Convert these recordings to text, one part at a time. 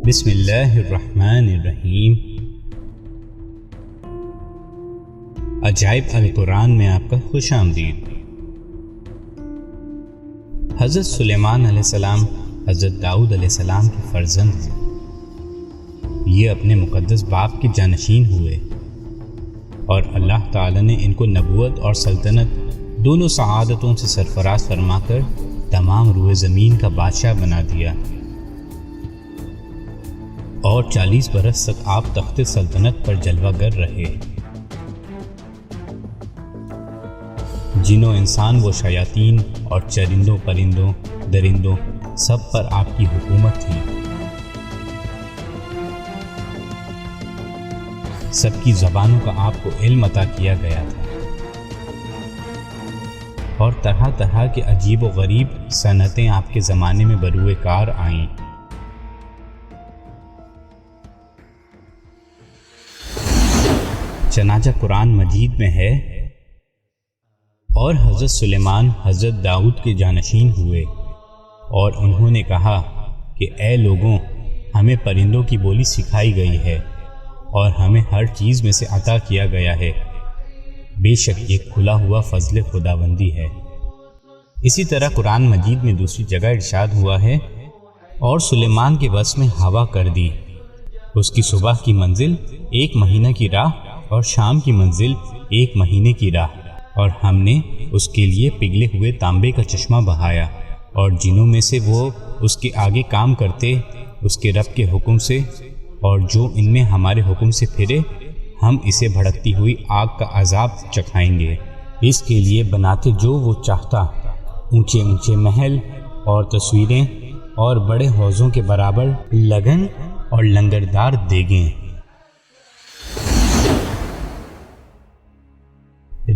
بسم اللہ الرحمن الرحیم۔ عجائب القرآن میں آپ کا خوش آمدید۔ حضرت سلیمان علیہ السلام حضرت داؤد علیہ السلام کے فرزند ہیں۔ یہ اپنے مقدس باپ کے جانشین ہوئے اور اللہ تعالی نے ان کو نبوت اور سلطنت دونوں سعادتوں سے سرفراز فرما کر تمام روئے زمین کا بادشاہ بنا دیا، اور 40 برس تک آپ تخت سلطنت پر جلوہ گر رہے۔ جنوں انسان و شیاطین اور چرندوں پرندوں درندوں سب پر آپ کی حکومت تھی۔ سب کی زبانوں کا آپ کو علم عطا کیا گیا تھا، اور طرح طرح کے عجیب و غریب صنعتیں آپ کے زمانے میں بروئے کار آئیں۔ چنانچہ قرآن مجید میں ہے، اور حضرت سلیمان حضرت داؤد کے جانشین ہوئے، اور انہوں نے کہا کہ اے لوگوں، ہمیں پرندوں کی بولی سکھائی گئی ہے اور ہمیں ہر چیز میں سے عطا کیا گیا ہے، بے شک یہ کھلا ہوا فضل خداوندی ہے۔ اسی طرح قرآن مجید میں دوسری جگہ ارشاد ہوا ہے، اور سلیمان کے وس میں ہوا کر دی، اس کی صبح کی منزل 1 مہینہ کی راہ اور شام کی منزل 1 مہینے کی راہ، اور ہم نے اس کے لیے پگھلے ہوئے تانبے کا چشمہ بہایا، اور جنوں میں سے وہ اس کے آگے کام کرتے اس کے رب کے حکم سے، اور جو ان میں ہمارے حکم سے پھرے ہم اسے بھڑکتی ہوئی آگ کا عذاب چکھائیں گے۔ اس کے لیے بناتے جو وہ چاہتا، اونچے اونچے محل اور تصویریں اور بڑے حوضوں کے برابر لگن اور لنگردار دیگیں۔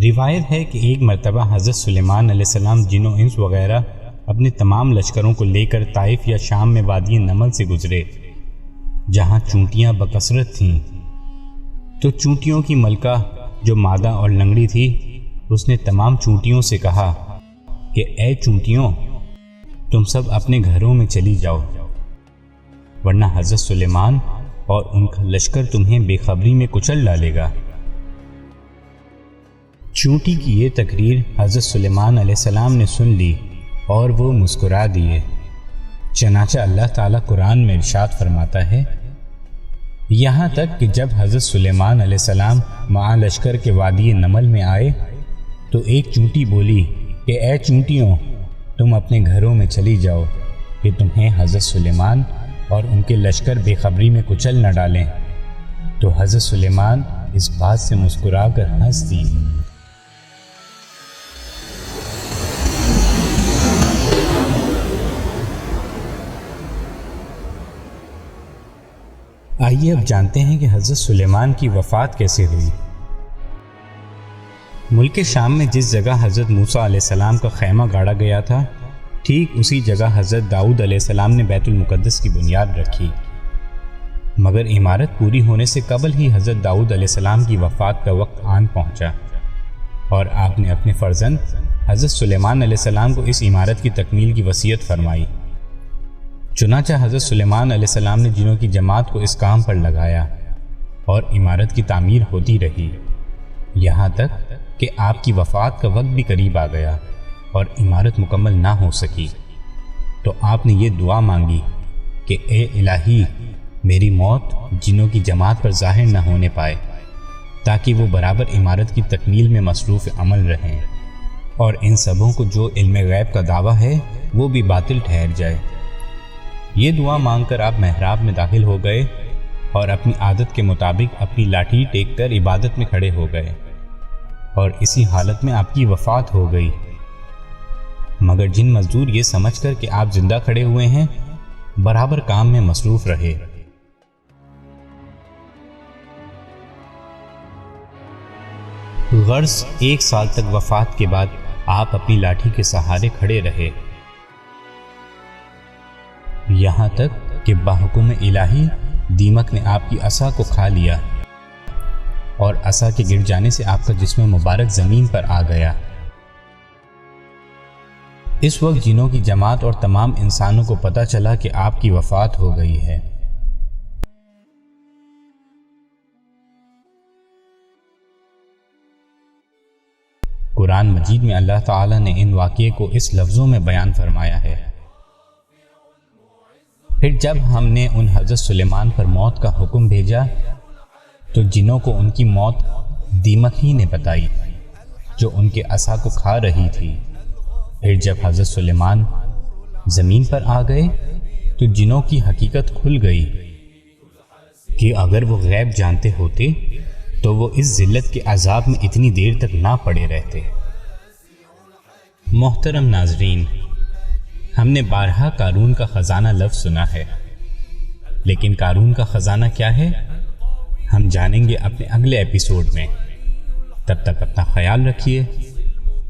روایت ہے کہ ایک مرتبہ حضرت سلیمان علیہ السلام جن و انس وغیرہ اپنے تمام لشکروں کو لے کر طائف یا شام میں وادی نمل سے گزرے، جہاں چونٹیاں بکثرت تھیں۔ تو چونٹیوں کی ملکہ جو مادہ اور لنگڑی تھی، اس نے تمام چونٹیوں سے کہا کہ اے چونٹیوں، تم سب اپنے گھروں میں چلی جاؤ، ورنہ حضرت سلیمان اور ان کا لشکر تمہیں بے خبری میں کچل ڈالے گا۔ چونٹی کی یہ تقریر حضرت سلیمان علیہ السلام نے سن لی اور وہ مسکرا دیے۔ چنانچہ اللہ تعالیٰ قرآن میں ارشاد فرماتا ہے، یہاں تک کہ جب حضرت سلیمان علیہ السلام مع لشکر کے وادی نمل میں آئے تو ایک چونٹی بولی کہ اے چونٹیوں، تم اپنے گھروں میں چلی جاؤ کہ تمہیں حضرت سلیمان اور ان کے لشکر بے خبری میں کچل نہ ڈالیں۔ تو حضرت سلیمان اس بات سے مسکرا کر ہنس دی۔ آئیے اب جانتے ہیں کہ حضرت سلیمان کی وفات کیسے ہوئی۔ ملک شام میں جس جگہ حضرت موسیٰ علیہ السلام کا خیمہ گاڑا گیا تھا، ٹھیک اسی جگہ حضرت داؤد علیہ السلام نے بیت المقدس کی بنیاد رکھی، مگر عمارت پوری ہونے سے قبل ہی حضرت داؤد علیہ السلام کی وفات کا وقت آن پہنچا، اور آپ نے اپنے فرزند حضرت سلیمان علیہ السلام کو اس عمارت کی تکمیل کی وصیت فرمائی۔ چنانچہ حضرت سلیمان علیہ السلام نے جنوں کی جماعت کو اس کام پر لگایا، اور عمارت کی تعمیر ہوتی رہی، یہاں تک کہ آپ کی وفات کا وقت بھی قریب آ گیا اور عمارت مکمل نہ ہو سکی۔ تو آپ نے یہ دعا مانگی کہ اے الہی، میری موت جنوں کی جماعت پر ظاہر نہ ہونے پائے، تاکہ وہ برابر عمارت کی تکمیل میں مصروف عمل رہیں، اور ان سبوں کو جو علم غیب کا دعویٰ ہے وہ بھی باطل ٹھہر جائے۔ یہ دعا مانگ کر آپ محراب میں داخل ہو گئے اور اپنی عادت کے مطابق اپنی لاٹھی ٹیک کر عبادت میں کھڑے ہو گئے، اور اسی حالت میں آپ کی وفات ہو گئی۔ مگر جن مزدور یہ سمجھ کر کہ آپ زندہ کھڑے ہوئے ہیں، برابر کام میں مصروف رہے۔ غرض 1 سال تک وفات کے بعد آپ اپنی لاٹھی کے سہارے کھڑے رہے، یہاں تک کہ بحکم الہی دیمک نے آپ کی عصا کو کھا لیا، اور عصا کے گر جانے سے آپ کا جسم مبارک زمین پر آ گیا۔ اس وقت جنوں کی جماعت اور تمام انسانوں کو پتہ چلا کہ آپ کی وفات ہو گئی ہے، قرآن مجید میں اللہ تعالیٰ نے ان واقعے کو اس لفظوں میں بیان فرمایا ہے: پھر جب ہم نے ان حضرت سلیمان پر موت کا حکم بھیجا تو جنوں کو ان کی موت دیمک ہی نے بتائی جو ان کے عصا کو کھا رہی تھی۔ پھر جب حضرت سلیمان زمین پر آ گئے تو جنوں کی حقیقت کھل گئی کہ اگر وہ غیب جانتے ہوتے تو وہ اس ذلت کے عذاب میں اتنی دیر تک نہ پڑے رہتے۔ محترم ناظرین، ہم نے بارہا قارون کا خزانہ لفظ سنا ہے، لیکن قارون کا خزانہ کیا ہے ہم جانیں گے اپنے اگلے ایپیسوڈ میں۔ تب تک اپنا خیال رکھیے۔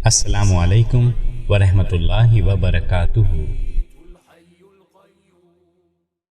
السلام علیکم ورحمۃ اللہ وبرکاتہ۔